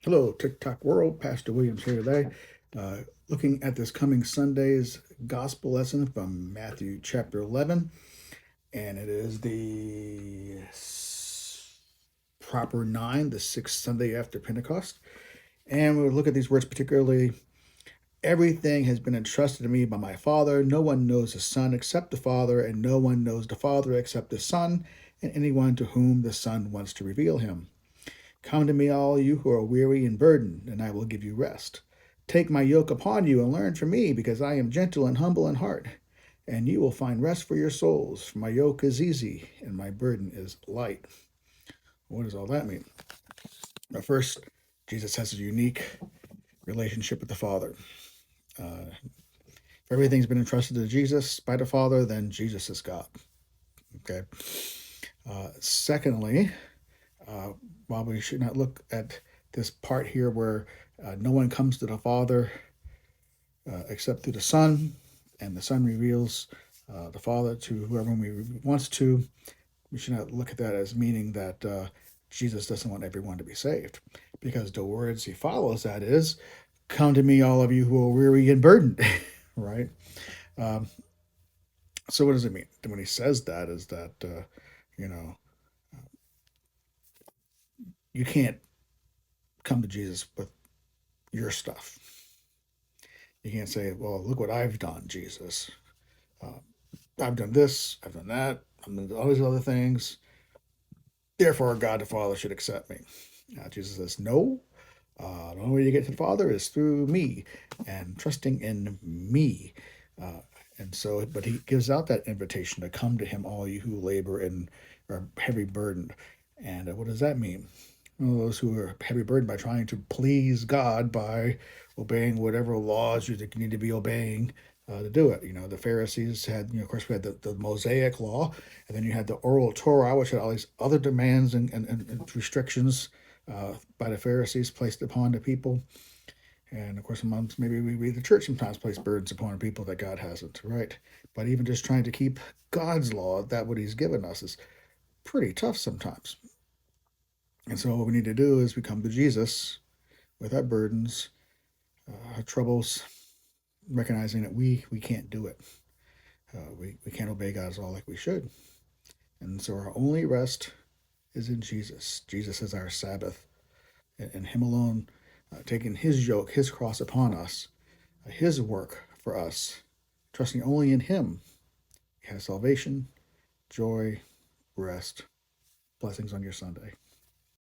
Hello, TikTok world. Pastor Williams here today, looking at this coming Sunday's gospel lesson from Matthew chapter 11, and it is the proper 9, the sixth Sunday after Pentecost. And we'll look at these words particularly. Everything has been entrusted to me by my Father. No one knows the Son except the Father, and no one knows the Father except the Son, and anyone to whom the Son wants to reveal him. Come to me, all you who are weary and burdened, and I will give you rest. Take my yoke upon you and learn from me, because I am gentle and humble in heart, and you will find rest for your souls. For my yoke is easy and my burden is light. What does all that mean? Now, first, Jesus has a unique relationship with the Father. If everything's been entrusted to Jesus by the Father, then Jesus is God. Okay. Secondly, while we should not look at this part here where no one comes to the Father except through the Son, and the Son reveals the Father to whoever he wants to, we should not look at that as meaning that Jesus doesn't want everyone to be saved, because the words he follows that is, "Come to me, all of you who are weary and burdened," right? Um, so what does it mean when he says that? Is that you know you can't come to Jesus with your stuff. You can't say, "Well, look what I've done, Jesus. Uh, I've done this, I've done that, I've done all these other things. Therefore, God the Father should accept me." Jesus says, "No. The only way you get to the Father is through me and trusting in me." Uh, and so, but he gives out that invitation to come to him, all you who labor and are heavy burdened. And what does that mean? Well, those who are heavy burdened by trying to please God by obeying whatever laws you think you need to be obeying to do it. The Pharisees had, of course, we had the Mosaic law, and then you had the oral Torah, which had all these other demands and restrictions by the Pharisees placed upon the people. And of course, sometimes maybe we the church sometimes place burdens upon people that God hasn't, right? But even just trying to keep God's law, that what He's given us, is pretty tough sometimes. And so what we need to do is we come to Jesus with our burdens, our troubles, recognizing that we can't do it. We can't obey God's law like we should. And so our only rest is in Jesus. Jesus is our Sabbath, and Him alone, taking His yoke, His cross upon us, His work for us, trusting only in Him. We have salvation, joy, rest. Blessings on your Sunday.